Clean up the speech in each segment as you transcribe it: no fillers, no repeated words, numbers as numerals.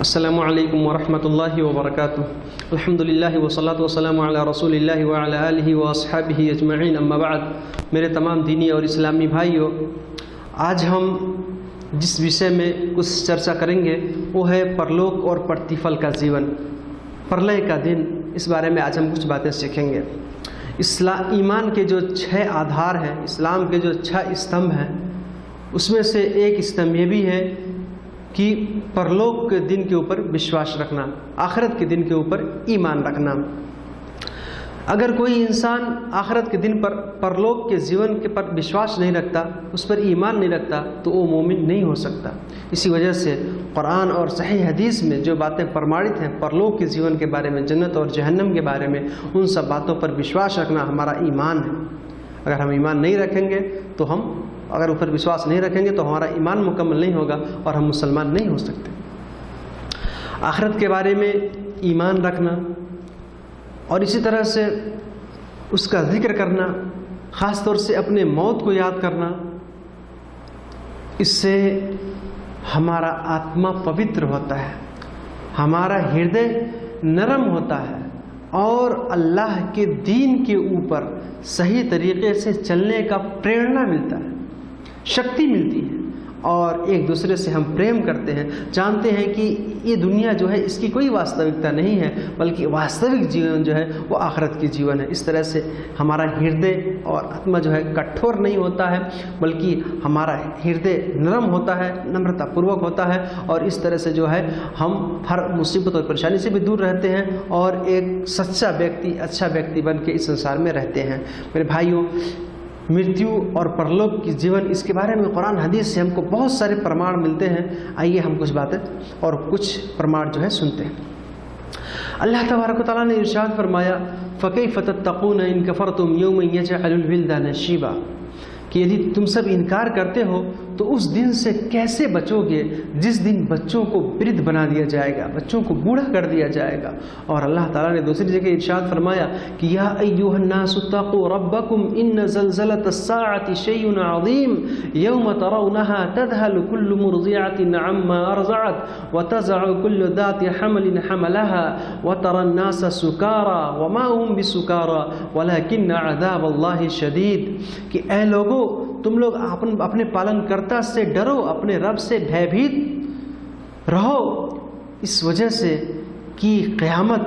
अस्सलामु अलैकुम वरहमतुल्लाहि वबरकातुहू। अल्हम्दुलिल्लाहि वस्सलातु वस्सलामु अला रसूलिल्लाहि व अला आलिहि व अस्हाबिहि अजमईन, अम्मा बाद। मेरे तमाम दीनी और इस्लामी भाइयों, आज हम जिस विषय में कुछ चर्चा करेंगे वो है परलोक और प्रतिफल का जीवन, प्रलय का दिन। इस बारे में आज हम कुछ बातें सीखेंगे। ईमान के जो 6 आधार हैं, इस्लाम के जो 6 स्तंभ हैं, उसमें से एक स्तंभ ये भी है कि परलोक के दिन के ऊपर विश्वास रखना, आखिरत के दिन के ऊपर ईमान रखना। अगर कोई इंसान आखिरत के दिन पर, परलोक के जीवन के पर विश्वास नहीं रखता, उस पर ईमान नहीं रखता, तो वो मोमिन नहीं हो सकता। इसी वजह से कुरान और सही हदीस में जो बातें प्रमाणित हैं परलोक के जीवन के बारे में, जन्नत और जहन्नम के बारे में, उन सब बातों पर विश्वास रखना हमारा ईमान है। अगर हम ईमान नहीं रखेंगे तो अगर ऊपर विश्वास नहीं रखेंगे तो हमारा ईमान मुकम्मल नहीं होगा और हम मुसलमान नहीं हो सकते। आखिरत के बारे में ईमान रखना और इसी तरह से उसका जिक्र करना, ख़ास तौर से अपने मौत को याद करना, इससे हमारा आत्मा पवित्र होता है, हमारा हृदय नरम होता है और अल्लाह के दीन के ऊपर सही तरीके से चलने का प्रेरणा मिलता है, शक्ति मिलती है और एक दूसरे से हम प्रेम करते हैं। जानते हैं कि ये दुनिया जो है इसकी कोई वास्तविकता नहीं है, बल्कि वास्तविक जीवन जो है वो आखिरत की जीवन है। इस तरह से हमारा हृदय और आत्मा जो है कठोर नहीं होता है, बल्कि हमारा हृदय नरम होता है, नम्रतापूर्वक होता है और इस तरह से जो है हम हर मुसीबत और परेशानी से भी दूर रहते हैं और एक सच्चा व्यक्ति, अच्छा व्यक्ति बन के इस संसार में रहते हैं। मेरे भाइयों, मृत्यु और परलोक की जीवन, इसके बारे में कुरान हदीस से हमको बहुत सारे प्रमाण मिलते हैं। आइए हम कुछ बातें और कुछ प्रमाण जो है सुनते हैं। अल्लाह तबारक व तआला ने इरशाद फरमाया, फ़कैफ़ तत्तक़ून इन कफ़रतुम यौमन यजअलुल विल्दान शिबा, कि यदि तुम सब इनकार करते हो तो उस दिन से कैसे बचोगे जिस दिन बच्चों को वृद्ध बना दिया जाएगा, बच्चों को बूढ़ा कर दिया जाएगा। और अल्लाह ताला ने दूसरी जगह इरशाद फरमाया कि या अय्युहन्नासु तक़ू रब्बकुम इन्न ज़लज़लतस्साअति शैउन अज़ीम यौम तरौनहा तज़हलु कुल्लु मुर्ज़िअतिन अम्मा अर्ज़अत व तज़अु कुल्लु ज़ाति हमलिन हमलहा व तरन्नास सुकारा व मा हुम बिसुकारा वलकिन्न अज़ाबल्लाहि शदीद, कि ऐ लोगों, तुम लोग अपने पालनकर्ता से डरो, अपने रब से भयभीत रहो, इस वजह से कि क़यामत,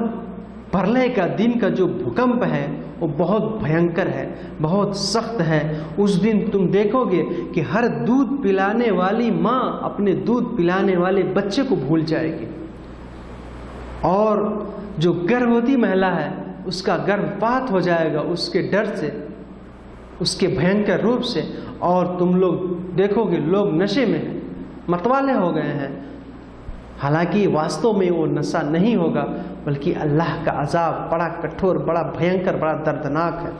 प्रलय का दिन का जो भूकंप है वो बहुत भयंकर है, बहुत सख्त है। उस दिन तुम देखोगे कि हर दूध पिलाने वाली माँ अपने दूध पिलाने वाले बच्चे को भूल जाएगी और जो गर्भवती महिला है उसका गर्भपात हो जाएगा उसके डर से, उसके भयंकर रूप से। और तुम लोग देखोगे लोग नशे में हैं, मतवाले हो गए हैं, हालांकि वास्तव में वो नशा नहीं होगा, बल्कि अल्लाह का अजाब बड़ा कठोर, बड़ा भयंकर, बड़ा दर्दनाक है।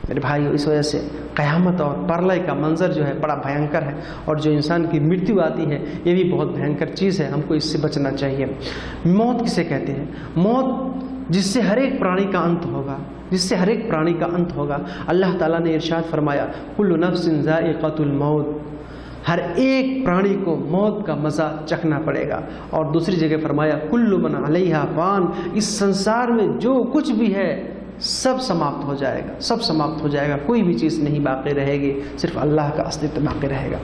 मेरे भाइयों, इस वजह से क़यामत और प्रलय का मंजर जो है बड़ा भयंकर है और जो इंसान की मृत्यु आती है ये भी बहुत भयंकर चीज़ है, हमको इससे बचना चाहिए। मौत किसे कहते हैं? मौत जिससे हर एक प्राणी का अंत होगा, जिससे हर एक प्राणी का अंत होगा। अल्लाह ताला ने इरशाद फरमाया, कुल्लु नफ्सिन ज़ाइक़तुल मौत, हर एक प्राणी को मौत का मज़ा चखना पड़ेगा। और दूसरी जगह फरमाया, कुल्लु मन अलैहा फ़ान, इस संसार में जो कुछ भी है सब समाप्त हो जाएगा, सब समाप्त हो जाएगा, कोई भी चीज़ नहीं बाकी रहेगी, सिर्फ अल्लाह का अस्तित्व बाकी रहेगा।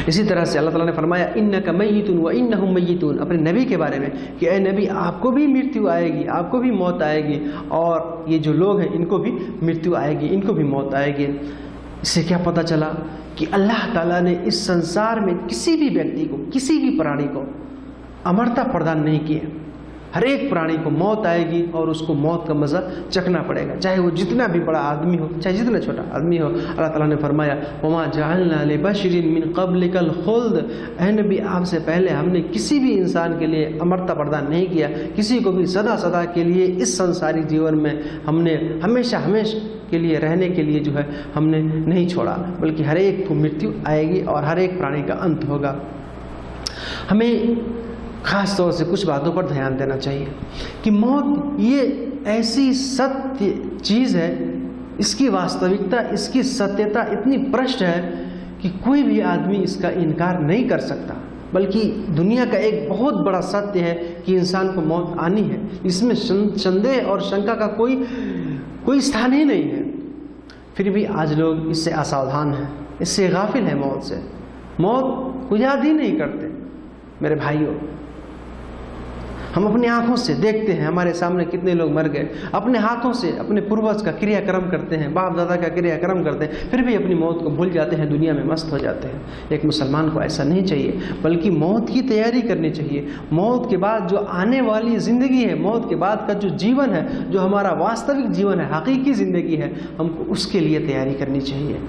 इसी तरह से अल्लाह ताला ने फरमाया, इन्नका मय्यितुन व इन्नहुम मय्यितून, अपने नबी के बारे में कि ए नबी, आपको भी मृत्यु आएगी, आपको भी मौत आएगी और ये जो लोग हैं इनको भी मृत्यु आएगी, इनको भी मौत आएगी। इससे क्या पता चला कि अल्लाह ताला ने इस संसार में किसी भी व्यक्ति को, किसी भी प्राणी को अमरता प्रदान नहीं की है। हर एक प्राणी को मौत आएगी और उसको मौत का मज़ा चखना पड़ेगा, चाहे वो जितना भी बड़ा आदमी हो, चाहे जितना छोटा आदमी हो। अल्लाह ताला ने फरमाया, वमा जअलना लिबशरिन मिन क़ब्लिकल खुल्द, ऐ नबी, आपसे पहले हमने किसी भी इंसान के लिए अमरता प्रदान नहीं किया, किसी को भी सदा सदा के लिए इस संसारिक जीवन में हमने हमेशा हमेशा के लिए रहने के लिए जो है हमने नहीं छोड़ा, बल्कि हर एक को मृत्यु आएगी और हर एक प्राणी का अंत होगा। हमें ख़ास तौर से कुछ बातों पर ध्यान देना चाहिए कि मौत ये ऐसी सत्य चीज़ है, इसकी वास्तविकता, इसकी सत्यता इतनी प्रष्ट है कि कोई भी आदमी इसका इनकार नहीं कर सकता। बल्कि दुनिया का एक बहुत बड़ा सत्य है कि इंसान को मौत आनी है। इसमें संदेह और शंका का कोई स्थान ही नहीं है। फिर भी आज लोग इससे असावधान हैं, इससे गाफिल हैं, मौत से, मौत को याद ही नहीं करते। मेरे भाइयों, हम अपनी आंखों से देखते हैं हमारे सामने कितने लोग मर गए, अपने हाथों से अपने पूर्वज का क्रियाक्रम करते हैं, बाप दादा का क्रियाक्रम करते हैं, फिर भी अपनी मौत को भूल जाते हैं, दुनिया में मस्त हो जाते हैं। एक मुसलमान को ऐसा नहीं चाहिए, बल्कि मौत की तैयारी करनी चाहिए। मौत के बाद जो आने वाली ज़िंदगी है, मौत के बाद का जो जीवन है, जो हमारा वास्तविक जीवन है, हकीकी ज़िंदगी है, हमको उसके लिए तैयारी करनी चाहिए।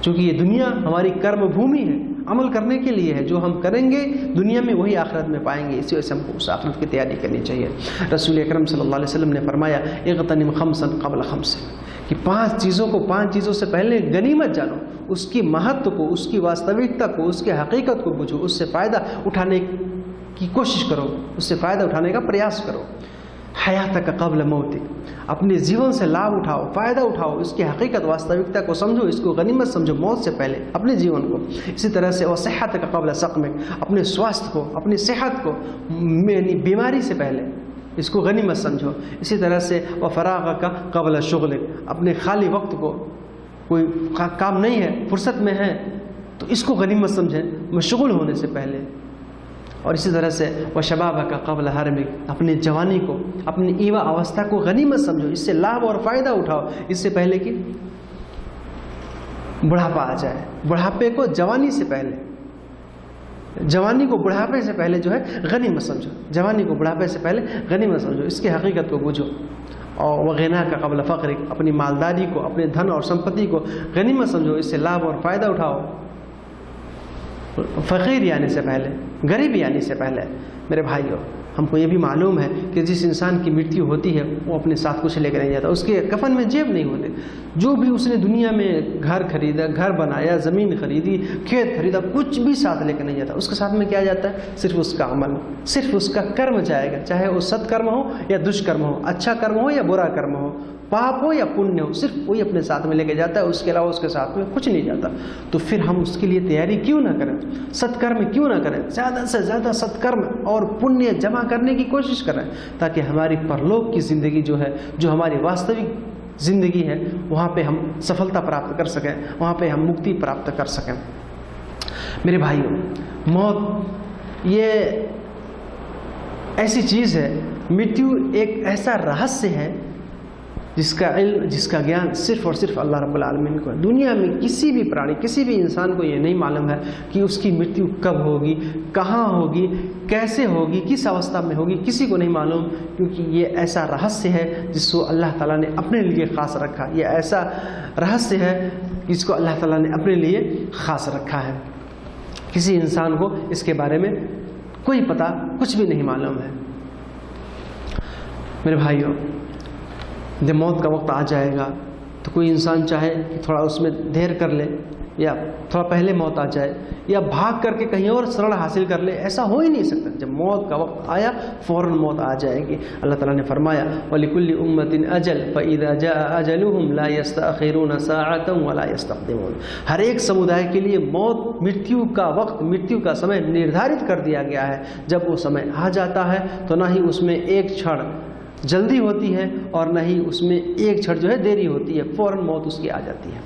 क्योंकि ये दुनिया हमारी कर्म भूमि है, अमल करने के लिए है। जो हम करेंगे दुनिया में वही आखिरत में पाएंगे। इसी वजह से हमको उस आखिरत की तैयारी करनी चाहिए। रसूल अकरम सल्लल्लाहु अलैहि वसल्लम ने फरमाया, इग़तनिम खम्सन क़ब्ल खम्सिन, कि 5 चीज़ों से पहले गनीमत जानो, उसकी महत्व को, उसकी वास्तविकता को, उसकी हकीकत को बुझो, उससे फ़ायदा उठाने की कोशिश करो, उससे फ़ायदा उठाने का प्रयास करो। हयातक क़ब्ल मौतिक, अपने जीवन से लाभ उठाओ, फ़ायदा उठाओ, इसकी हकीकत वास्तविकता को समझो, इसको गनीमत समझो मौत से पहले अपने जीवन को। इसी तरह से वह सेहतक क़ब्ल सक़मिक, अपने स्वास्थ्य को, अपनी सेहत को बीमारी से पहले इसको गनीमत समझो। इसी तरह से वह फ़राग़क क़ब्ल शुग़लिक, अपने खाली वक्त को, कोई काम नहीं है, फुर्सत में है, तो इसको गनीमत समझें मशगूल होने से पहले। और इसी तरह से वह शबाबक क़ब्ल हरमिक, अपनी जवानी को, अपनी ईवा अवस्था को गनीमत समझो, इससे लाभ और फ़ायदा उठाओ, इससे पहले कि बुढ़ापा आ जाए। बुढ़ापे को जवानी से पहले, जवानी को बुढ़ापे से पहले जो है गनीमत समझो, जवानी को बुढ़ापे से पहले गनीमत समझो, इसकी हकीकत को बूझो। और वह ग़िना का क़ब्ल फ़क़रिक, अपनी मालदारी को, अपने धन और संपत्ति को गनीमत समझो, इससे लाभ और फ़ायदा उठाओ, फ़कीर आने से पहले, गरीबी आने से पहले। मेरे भाइयों, हमको ये भी मालूम है कि जिस इंसान की मृत्यु होती है वो अपने साथ कुछ लेकर नहीं जाता, उसके कफन में जेब नहीं होते। जो भी उसने दुनिया में घर खरीदा, घर बनाया, ज़मीन खरीदी, खेत खरीदा, कुछ भी साथ लेकर नहीं जाता। उसके साथ में क्या जाता है? सिर्फ उसका अमल, सिर्फ उसका कर्म जाएगा, चाहे वो सत्कर्म हो या दुष्कर्म हो, अच्छा कर्म हो या बुरा कर्म हो, पाप हो या पुण्य हो, सिर्फ वही अपने साथ में लेके जाता है, उसके अलावा उसके साथ में कुछ नहीं जाता। तो फिर हम उसके लिए तैयारी क्यों ना करें, सत्कर्म क्यों ना करें, ज़्यादा से ज़्यादा सत्कर्म और पुण्य जमा करने की कोशिश करें, ताकि हमारी परलोक की ज़िंदगी जो है, जो हमारी वास्तविक ज़िंदगी है, वहाँ पे हम सफलता प्राप्त कर सकें, वहाँ पे हम मुक्ति प्राप्त कर सकें। मेरे भाइयों, मौत ये ऐसी चीज़ है, मृत्यु एक ऐसा रहस्य है जिसका इल्म, जिसका ज्ञान सिर्फ और सिर्फ अल्लाह रब्बुल आलमीन को है। दुनिया में किसी भी प्राणी, किसी भी इंसान को ये नहीं मालूम है कि उसकी मृत्यु कब होगी, कहाँ होगी, कैसे होगी, किस अवस्था में होगी, किसी को नहीं मालूम, क्योंकि ये ऐसा रहस्य है जिसको अल्लाह ताला ने अपने लिए ख़ास रखा। ये ऐसा रहस्य है जिसको अल्लाह ताला ने अपने लिए ख़ास रखा है। किसी इंसान को इसके बारे में कोई पता, कुछ भी नहीं मालूम है। मेरे भाइयों, जब मौत का वक्त आ जाएगा तो कोई इंसान चाहे कि थोड़ा उसमें देर कर ले, या थोड़ा पहले मौत आ जाए, या भाग करके कहीं और शरण हासिल कर ले, ऐसा हो ही नहीं सकता। जब मौत का वक्त आया फ़ौरन मौत आ जाएगी। अल्लाह ताला ने फरमाया, वलिकुल्लि उम्मतिन अजल फ़इज़ा जाअ अजलुहुम ला यस्तअख़िरून साअतन वला यस्तक़दिमून। हर एक समुदाय के लिए मौत, मृत्यु का वक्त, मृत्यु का समय निर्धारित कर दिया गया है। जब वो समय आ जाता है तो ना ही उसमें एक क्षण जल्दी होती है और न ही उसमें एक क्षण जो है देरी होती है, फ़ौरन मौत उसकी आ जाती है।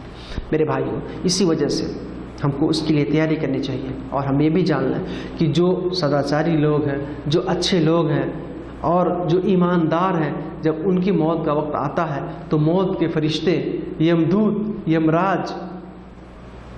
मेरे भाइयों, इसी वजह से हमको उसके लिए तैयारी करनी चाहिए। और हम ये भी जान लें कि जो सदाचारी लोग हैं, जो अच्छे लोग हैं और जो ईमानदार हैं, जब उनकी मौत का वक्त आता है तो मौत के फरिश्ते, यमदूत, यमराज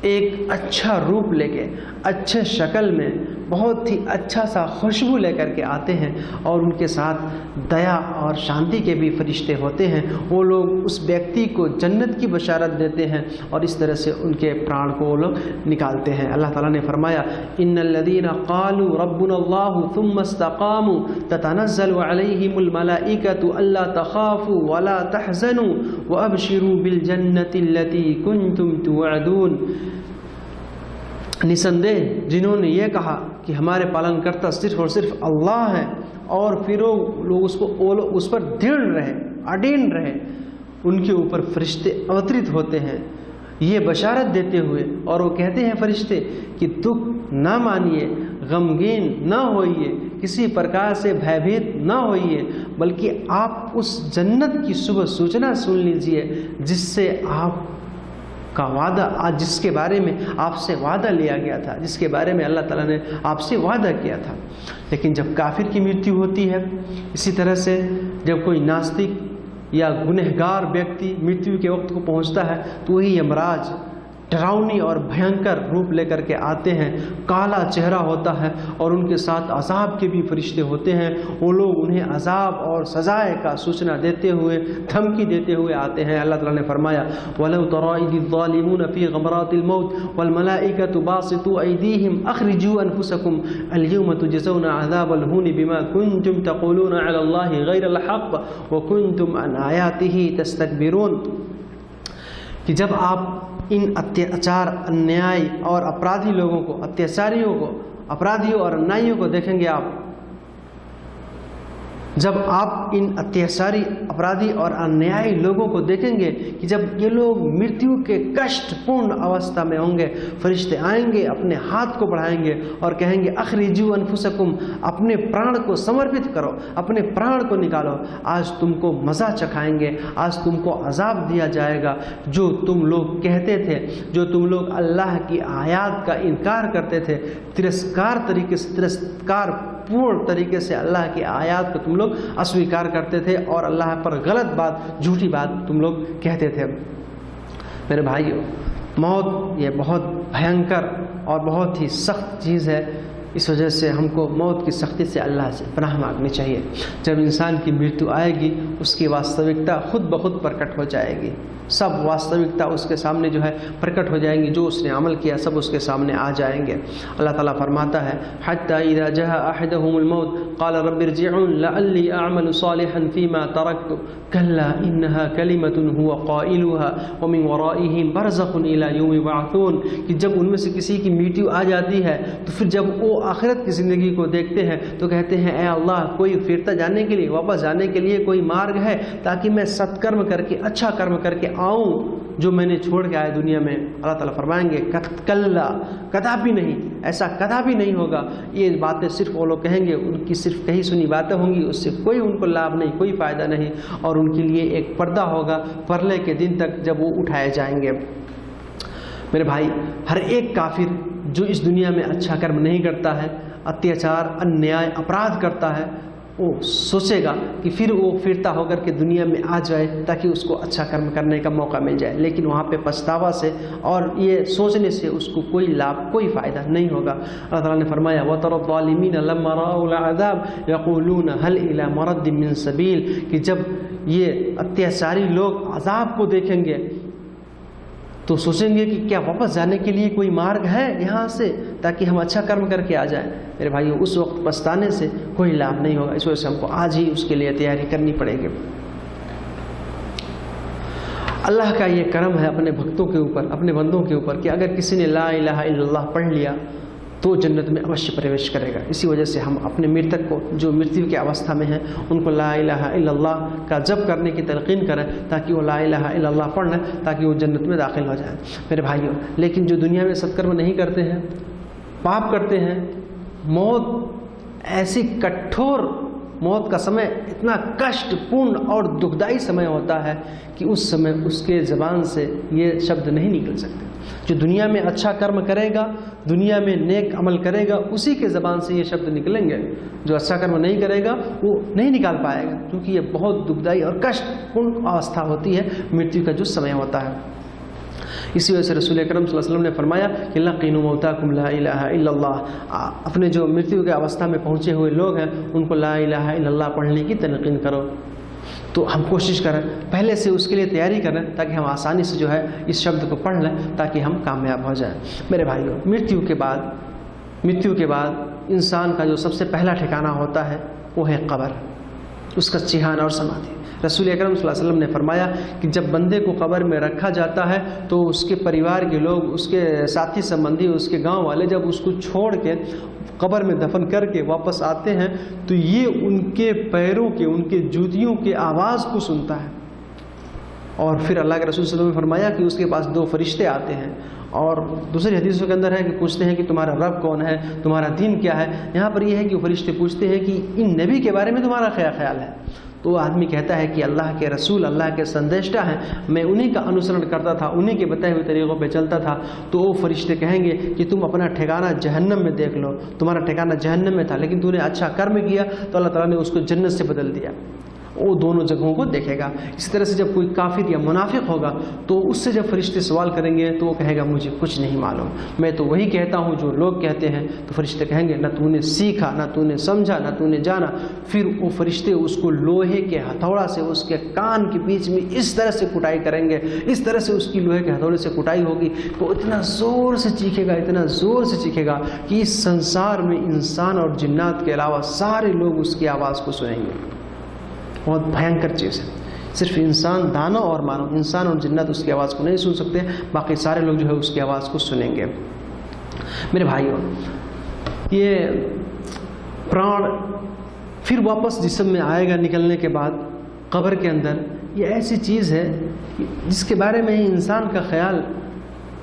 एक अच्छा रूप लेके, अच्छे शक्ल में, बहुत ही अच्छा सा खुशबू लेकर के आते हैं, और उनके साथ दया और शांति के भी फरिश्ते होते हैं। वो लोग उस व्यक्ति को जन्नत की बशारत देते हैं और इस तरह से उनके प्राण को वो लोग निकालते हैं। अल्लाह ताला ने फरमाया, इन्नल्लज़ीना क़ालू रब्बुनल्लाहु थुम्मा इस्तक़ामू ततनज़्ज़लु अलैहिमुल मलाइकतु अल्ला तख़ाफ़ू वला तहज़नू व अबशिरू बिल जन्नतिल्लती कुन्तुम तुअदून। निसंदेह जिन्होंने ये कहा कि हमारे पालनकर्ता सिर्फ और सिर्फ अल्लाह है, और फिर वो लोग उस पर दृढ़ रहे, अडिग रहे, उनके ऊपर फरिश्ते अवतरित होते हैं ये बशारत देते हुए, और वो कहते हैं फरिश्ते कि दुख ना मानिए, गमगीन न होइए, किसी प्रकार से भयभीत न होइए, बल्कि आप उस जन्नत की शुभ सूचना सुन लीजिए जिससे आप का वादा, आज जिसके बारे में आपसे वादा लिया गया था, जिसके बारे में अल्लाह ताला ने आपसे वादा किया था। लेकिन जब काफिर की मृत्यु होती है, इसी तरह से जब कोई नास्तिक या गुनहगार व्यक्ति मृत्यु के वक्त को पहुंचता है तो वही यमराज डरावनी और भयंकर रूप लेकर के आते हैं, काला चेहरा होता है और उनके साथ अजाब के भी फरिश्ते होते हैं। वो लोग उन्हें अजाब और सजाए का सूचना देते हुए, धमकी देते हुए आते हैं। अल्लाह ताला ने फरमाया वलौ तरा इज़ ज़ालिमून फ़ी ग़मरातिल मौत वल मलाइकतु बासितू अयदीहिम अख़रिजू अनफुसकुम अल-यौम तुजज़ौना अज़ाबल हून बिमा कुंतुम तक़ूलूना अला अल्लाहि ग़ैरल हक़्क़ व कुंतुम अन आयातिही तस्तकबिरून, कि जब आप इन अत्याचार, अन्याय और अपराधी लोगों को, अत्याचारियों को, अपराधियों और अन्यायियों को देखेंगे जब आप इन अत्याचारी, अपराधी और अन्यायी लोगों को देखेंगे कि जब ये लोग मृत्यु के कष्टपूर्ण अवस्था में होंगे, फरिश्ते आएंगे, अपने हाथ को बढ़ाएंगे और कहेंगे अखरिजू अनफुसकुम, अपने प्राण को समर्पित करो, अपने प्राण को निकालो, आज तुमको मज़ा चखाएंगे, आज तुमको अजाब दिया जाएगा। जो तुम लोग कहते थे, जो तुम लोग अल्लाह की आयात का इनकार करते थे, तिरस्कार तरीके से, तिरस्कार पूर्ण तरीके से अल्लाह की आयात को तुम लोग अस्वीकार करते थे और अल्लाह पर गलत बात, झूठी बात तुम लोग कहते थे। मेरे भाइयों, मौत ये बहुत भयंकर और बहुत ही सख्त चीज़ है। इस वजह से हमको मौत की सख्ती से अल्लाह से पनाह मांगनी चाहिए। जब इंसान की मृत्यु आएगी, उसकी वास्तविकता खुद ब खुद प्रकट हो जाएगी। सब वास्तविकता उसके सामने जो है प्रकट हो जाएंगी, जो उसने अमल किया सब उसके सामने आ जाएंगे। अल्लाह ताला फरमाता है हत्ता इज़ा जहा अहदहुमुल मौत क़ाल रब्बिरजिऊन लअल्ली अअमलु सालिहन फ़ीमा तरक्तु कल्ला इन्नहा कलिमतुन हुवा क़ाइलुहा व मिन वराइहिम बरज़ख़ुन इला यौमि युबअसून, कि जब उनमें से किसी की मृत्यु आ जाती है तो फिर जब वो आखिरत की ज़िंदगी को देखते हैं तो कहते हैं ए अल्लाह, कोई फिरता जाने के लिए, वापस जाने के लिए कोई मार्ग है ताकि मैं सत्कर्म करके, अच्छा कर्म करके आऊँ जो मैंने छोड़ के आया दुनिया में। अल्लाह ताला फरमाएंगे कल्ला, कदापि नहीं, ऐसा कदापि नहीं होगा। ये बातें सिर्फ वो लोग कहेंगे, उनकी सिर्फ कही सुनी बातें होंगी, उससे कोई उनको लाभ नहीं, कोई फ़ायदा नहीं, और उनके लिए एक पर्दा होगा परले के दिन तक जब वो उठाए जाएंगे। मेरे भाई, हर एक काफिर जो इस दुनिया में अच्छा कर्म नहीं करता है, अत्याचार, अन्याय, अपराध करता है, वो सोचेगा कि फिर वो फिरता होकर के दुनिया में आ जाए ताकि उसको अच्छा कर्म करने का मौका मिल जाए, लेकिन वहाँ पे पछतावा से और ये सोचने से उसको कोई लाभ, कोई फ़ायदा नहीं होगा। अल्लाह ताला ने फरमाया वतरा ज़ालिमीन लम्मा रअउल अज़ाब यक़ूलून हल इला मरद्दिन मिन सबील, कि जब ये अत्याचारी लोग अज़ाब को देखेंगे तो सोचेंगे कि क्या वापस जाने के लिए कोई मार्ग है यहाँ से ताकि हम अच्छा कर्म करके आ जाएं। मेरे भाइयों, उस वक्त पछताने से कोई लाभ नहीं होगा। इस वजह से हमको आज ही उसके लिए तैयारी करनी पड़ेगी। अल्लाह का ये करम है अपने भक्तों के ऊपर, अपने बंदों के ऊपर, कि अगर किसी ने ला इलाहा इल्लल्लाह पढ़ लिया तो जन्नत में अवश्य प्रवेश करेगा। इसी वजह से हम अपने मृतक को, जो मृत्यु की अवस्था में हैं, उनको ला इलाहा इल्लल्लाह का जप करने की तलकीन करें ताकि वो ला इलाहा इल्लल्लाह पढ़ लें, ताकि वो जन्नत में दाखिल हो जाए। मेरे भाइयों, लेकिन जो दुनिया में सत्कर्म नहीं करते हैं, पाप करते हैं, मौत ऐसी कठोर, मौत का समय इतना कष्टपूर्ण और दुखदायी समय होता है कि उस समय उसके ज़बान से ये शब्द नहीं निकल सकते। जो दुनिया में अच्छा कर्म करेगा, दुनिया में नेक अमल करेगा, उसी के ज़बान से ये शब्द निकलेंगे। जो अच्छा कर्म नहीं करेगा वो नहीं निकाल पाएगा, क्योंकि ये बहुत दुखदायी और कष्टपूर्ण अवस्था होती है, मृत्यु का जो समय होता है। इसी वजह से रसूल अकरम सल्लल्लाहु अलैहि वसल्लम ने फरमाया कि लक़ीनु मौताकुम ला इलाहा इल्लल्लाह, अपने जो मृत्यु के अवस्था में पहुँचे हुए लोग हैं उनको ला इलाहा इल्लल्लाह पढ़ने की तलक़ीन करो। तो हम कोशिश करें, पहले से उसके लिए तैयारी करें ताकि हम आसानी से जो है इस शब्द को पढ़ लें, ताकि हम कामयाब हो जाएं। मेरे भाइयों, मृत्यु के बाद इंसान का जो सबसे पहला ठिकाना होता है वो है कब्र, उसका चिहान और समाधि। रसूल अकरम सल्लल्लाहु अलैहि वसल्लम ने फरमाया कि जब बंदे को कब्र में रखा जाता है तो उसके परिवार के लोग, उसके साथी संबंधी, उसके गांव वाले जब उसको छोड़ के कब्र में दफन करके वापस आते हैं तो ये उनके पैरों के, उनके जूतियों के आवाज़ को सुनता है। और फिर अल्लाह के रसूल सल्लल्लाहु अलैहि वसल्लम ने फरमाया कि उसके पास 2 फरिश्ते आते हैं और दूसरी हदीसों के अंदर है कि पूछते हैं कि तुम्हारा रब कौन है, तुम्हारा दीन क्या है। यहाँ पर यह है कि वो फरिश्ते पूछते हैं कि इन नबी के बारे में तुम्हारा क्या ख्याल है। तो आदमी कहता है कि अल्लाह के रसूल, अल्लाह के संदेष्टा हैं, मैं उन्हीं का अनुसरण करता था, उन्हीं के बताए हुए तरीक़ों पे चलता था। तो वो फरिश्ते कहेंगे कि तुम अपना ठिकाना जहन्नम में देख लो, तुम्हारा ठिकाना जहन्नम में था, लेकिन तूने अच्छा कर्म किया तो अल्लाह ताला ने उसको जन्नत से बदल दिया। वो दोनों जगहों को देखेगा। इसी तरह से जब कोई काफिर या मुनाफिक होगा तो उससे जब फरिश्ते सवाल करेंगे तो वो कहेगा मुझे कुछ नहीं मालूम, मैं तो वही कहता हूँ जो लोग कहते हैं। तो फरिश्ते कहेंगे ना तूने सीखा, ना तूने समझा, ना तूने जाना। फिर वो फरिश्ते उसको लोहे के हथौड़ा से उसके कान के बीच में इस तरह से कुटाई करेंगे, इस तरह से उसकी लोहे के हथौड़े से कुटाई होगी तो इतना ज़ोर से चीखेगा, इतना ज़ोर से चीखेगा कि इस संसार में इंसान और जिन्नात के अलावा सारे लोग उसकी आवाज़ को सुनेंगे। बहुत भयंकर चीज़ है। सिर्फ इंसान, दानव और मानव, इंसान और जिन्नात उसकी आवाज़ को नहीं सुन सकते, बाकी सारे लोग जो है उसकी आवाज़ को सुनेंगे। मेरे भाइयों, ये प्राण फिर वापस जिस्म में आएगा निकलने के बाद कब्र के अंदर, ये ऐसी चीज़ है जिसके बारे में इंसान का ख्याल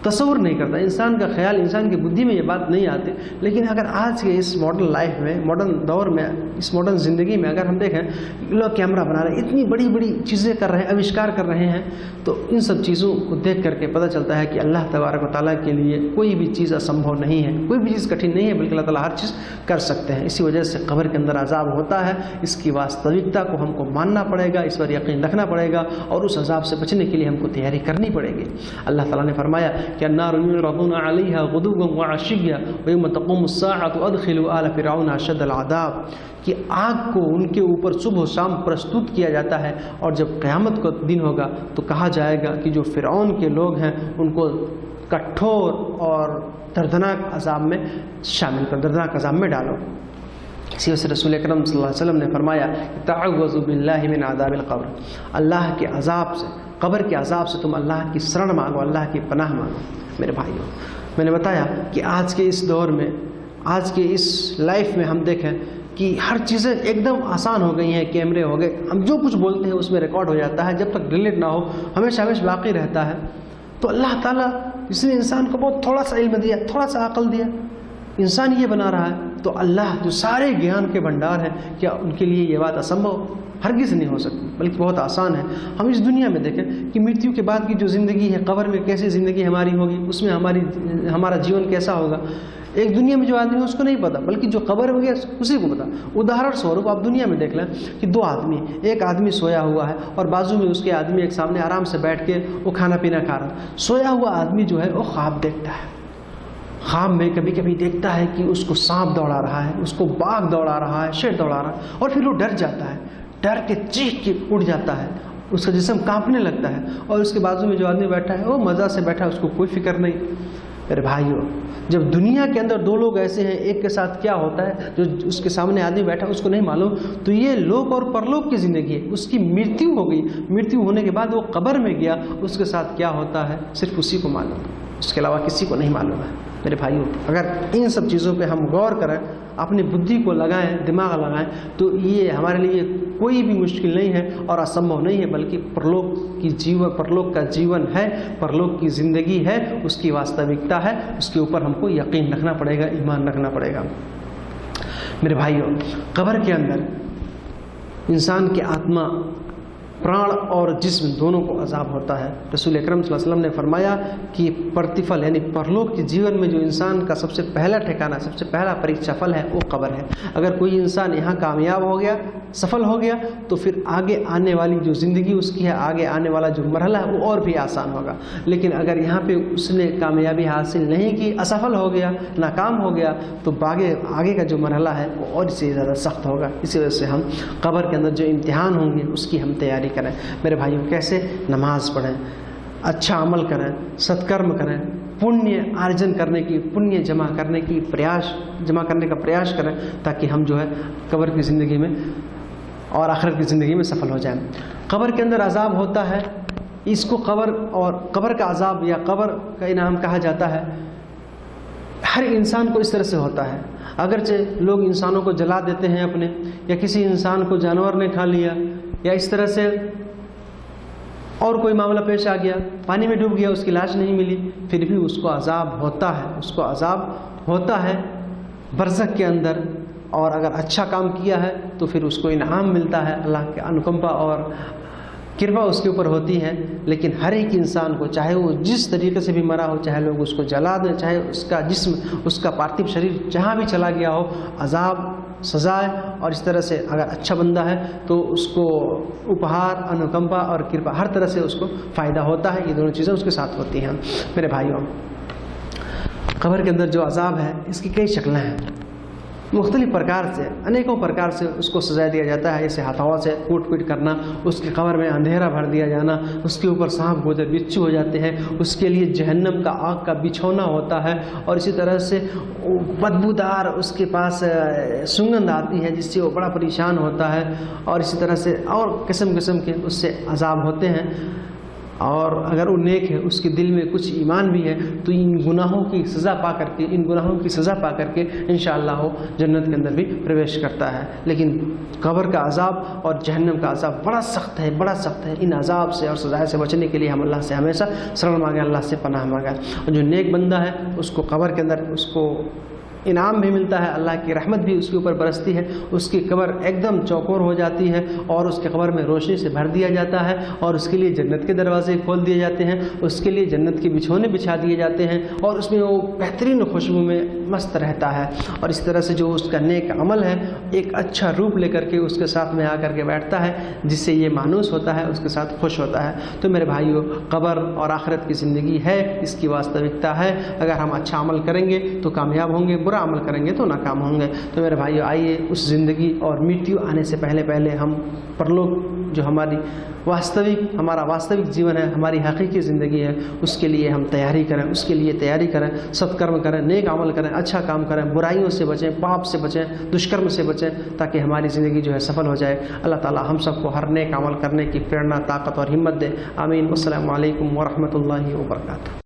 तस्वुर नहीं करता, इंसान का ख्याल, इंसान की बुद्धि में ये बात नहीं आती। लेकिन अगर आज के इस मॉडर्न लाइफ में, मॉडर्न दौर में, इस मॉडर्न ज़िंदगी में अगर हम देखें, लोग कैमरा बना रहे हैं, इतनी बड़ी बड़ी चीज़ें कर रहे हैं, आविष्कार कर रहे हैं, तो इन सब चीज़ों को देख करके पता चलता है कि अल्लाह तबारक व तआला के लिए कोई भी चीज़ असंभव नहीं है, कोई भी चीज़ कठिन नहीं है, बल्कि अल्लाह ताला हर चीज़ कर सकते हैं। इसी वजह से कब्र के अंदर अजाब होता है, इसकी वास्तविकता को हमको मानना पड़ेगा, इस पर यकीन रखना पड़ेगा और उस अजाब से बचने के लिए हमको तैयारी करनी पड़ेगी। अल्लाह ताला ने फरमाया कि अन्नारु युरदूना अलैहा गुदुव्वन व अशिय्या व यौम तक़ूमु स्साअतु अदखिलू आला फिरऔन अशद्दल अज़ाब, कि आग को उनके ऊपर सुबह शाम प्रस्तुत किया जाता है और जब क़यामत का दिन होगा तो कहा जाएगा कि जो फिरऔन के लोग हैं उनको कठोर और दर्दनाक अज़ाब में शामिल कर, दर्दनाक अज़ाब में डालो। इसी वजह से रसूल अकरम सल्लल्लाहु अलैहि वसल्लम ने फरमाया तअव्वज़ु बिल्लाहि मिन अज़ाबिल क़ब्र, अल्लाह के अज़ाब से, कब्र के अज़ाब से तुम अल्लाह की शरण मांगो, अल्लाह की पनाह मांगो। मेरे भाइयों, मैंने बताया कि आज के इस दौर में, आज के इस लाइफ में हम देखें कि हर चीज़ें एकदम आसान हो गई हैं, कैमरे हो गए, हम जो कुछ बोलते हैं उसमें रिकॉर्ड हो जाता है, जब तक डिलीट ना हो हमेशा हमेशा बाकी रहता है। तो अल्लाह ताला इसने इंसान को बहुत थोड़ा सा इल्म दिया, थोड़ा सा अकल दिया, इंसान ये बना रहा है। तो अल्लाह जो सारे ज्ञान के भंडार हैं, क्या उनके लिए ये बात असंभव हरगिज़ नहीं हो सकती, बल्कि बहुत आसान है। हम इस दुनिया में देखें कि मृत्यु के बाद की जो ज़िंदगी है, कब्र में कैसी ज़िंदगी हमारी होगी, उसमें हमारा जीवन कैसा होगा, एक दुनिया में जो आदमी है उसको नहीं पता, बल्कि जो कब्र में गया उसी को पता। उदाहरण स्वरूप आप दुनिया में देख लें कि 2 आदमी, एक आदमी सोया हुआ है और बाजू में उसके आदमी एक सामने आराम से बैठ के वो खाना पीना खा रहा है। सोया हुआ आदमी जो है वो ख्वाब देखता है, ख्वाब में कभी कभी देखता है कि उसको सांप दौड़ा रहा है, उसको बाघ दौड़ा रहा है, शेर दौड़ा रहा है, और फिर वो डर जाता है, डर के चीख के उड़ जाता है, उसका जिस्म कांपने लगता है। और उसके बाजू में जो आदमी बैठा है वो मज़ा से बैठा है, उसको कोई फिक्र नहीं। मेरे भाइयों, जब दुनिया के अंदर 2 लोग ऐसे हैं, एक के साथ क्या होता है जो उसके सामने आदमी बैठा उसको नहीं मालूम, तो ये लोक और परलोक की ज़िंदगी है। उसकी मृत्यु हो गई, मृत्यु होने के बाद वो कब्र में गया, उसके साथ क्या होता है सिर्फ उसी को मालूम, उसके अलावा किसी को नहीं मालूम है। मेरे भाइयों, अगर इन सब चीज़ों पे हम गौर करें, अपनी बुद्धि को लगाएं, दिमाग लगाएं, तो ये हमारे लिए कोई भी मुश्किल नहीं है और असंभव नहीं है, बल्कि परलोक का जीवन है, परलोक की ज़िंदगी है, उसकी वास्तविकता है, उसके ऊपर हमको यकीन रखना पड़ेगा, ईमान रखना पड़ेगा। मेरे भाइयों, कब्र के अंदर इंसान की आत्मा, प्राण और जिस्म दोनों को अजाब होता है। रसूल अकरम सल्लल्लाहु अलैहि वसल्लम ने फरमाया कि प्रतिफल यानी परलोक के जीवन में जो इंसान का सबसे पहला ठिकाना, सबसे पहला परीक्षा फल है वो कब्र है। अगर कोई इंसान यहाँ कामयाब हो गया, सफल हो गया, तो फिर आगे आने वाली जो ज़िंदगी उसकी है, आगे आने वाला जो मरहला है वो और भी आसान होगा। लेकिन अगर यहाँ पे उसने कामयाबी हासिल नहीं की, असफल हो गया, नाकाम हो गया, तो आगे का जो मरहला है वो और से ज़्यादा सख्त होगा। इसी वजह से हम कब्र के अंदर जो इम्तिहान होंगे उसकी हम तैयारी करें। मेरे भाइयों, कैसे नमाज पढ़ें, अच्छा अमल करें, सत्कर्म करें, पुण्य अर्जन करने की, पुण्य जमा करने का प्रयास करें, ताकि हम जो है कब्र की ज़िंदगी में और आखिरत की ज़िंदगी में सफल हो जाएं। कब्र के अंदर अजाब होता है, इसको कब्र का अजाब या कब्र का इनाम कहा जाता है। हर इंसान को इस तरह से होता है, अगरचे लोग इंसानों को जला देते हैं अपने, या किसी इंसान को जानवर ने खा लिया, या इस तरह से और कोई मामला पेश आ गया, पानी में डूब गया, उसकी लाश नहीं मिली, फिर भी उसको अजाब होता है, उसको अजाब होता है बरज़ख के अंदर। और अगर अच्छा काम किया है तो फिर उसको इनाम मिलता है, अल्लाह की अनुकंपा और कृपा उसके ऊपर होती है। लेकिन हर एक इंसान को, चाहे वो जिस तरीके से भी मरा हो, चाहे लोग उसको जला दें, चाहे उसका जिस्म, उसका पार्थिव शरीर जहाँ भी चला गया हो, अजाब, सजाए। और इस तरह से अगर अच्छा बंदा है तो उसको उपहार, अनुकंपा और कृपा, हर तरह से उसको फ़ायदा होता है। ये दोनों चीज़ें उसके साथ होती हैं। मेरे भाइयों, कब्र के अंदर जो अजाब है इसकी कई शक्लें हैं, मुख्तलिफ़ प्रकार से, अनेकों प्रकार से उसको सजा दिया जाता है। जैसे हथौड़ा से कूट पीट करना, उसकी कब्र में अंधेरा भर दिया जाना, उसके ऊपर सांप गोजर बिच्छू हो जाते हैं, उसके लिए जहन्नम का आग का बिछौना होता है, और इसी तरह से बदबूदार उसके पास सुगंध आती है जिससे वो बड़ा परेशान होता है, और इसी तरह से और किस्म किस्म के उससे अजाब होते हैं। और अगर वो नेक है, उसके दिल में कुछ ईमान भी है, तो इन गुनाहों की सज़ा पा करके, इन गुनाहों की सज़ा पा करके इंशाअल्लाह वो जन्नत के अंदर भी प्रवेश करता है। लेकिन कब्र का अजाब और जहन्नम का अजाब बड़ा सख्त है, बड़ा सख्त है। इन अजाब से और सज़ा से बचने के लिए हम अल्लाह से हमेशा शरण मांगे, अल्लाह से पनाह मांगे। और जो नेक बंदा है उसको कब्र के अंदर उसको इनाम भी मिलता है, अल्लाह की रहमत भी उसके ऊपर बरसती है, उसकी कब्र एकदम चौकोर हो जाती है और उसके कब्र में रोशनी से भर दिया जाता है, और उसके लिए जन्नत के दरवाजे खोल दिए जाते हैं, उसके लिए जन्नत के बिछौने बिछा दिए जाते हैं, और उसमें वो बेहतरीन खुशबू में मस्त रहता है। और इस तरह से जो उसका नेक अमल है एक अच्छा रूप लेकर के उसके साथ में आकर के बैठता है, जिससे ये मानूस होता है, उसके साथ खुश होता है। तो मेरे भाइयों, कब्र और आखिरत की ज़िंदगी है, इसकी वास्तविकता है। अगर हम अच्छा अमल करेंगे तो कामयाब होंगे, बुरा अमल करेंगे तो नाकाम होंगे। तो मेरे भाइयों, आइए उस ज़िंदगी और मृत्यु आने से पहले पहले हम परलोक, जो हमारी हमारा वास्तविक जीवन है, हमारी हकीकी ज़िंदगी है, उसके लिए हम तैयारी करें, उसके लिए तैयारी करें, सत्कर्म करें, नेक अमल करें, अच्छा काम करें, बुराइयों से बचें, पाप से बचें, दुष्कर्म से बचें, ताकि हमारी ज़िंदगी जो है सफल हो जाए। अल्लाह ताला हम सबको हर नेक अमल करने की प्रेरणा, ताकत और हिम्मत दे। आमीन। अस्सलामु अलैकुम व रहमतुल्लाहि व बरकातुहू।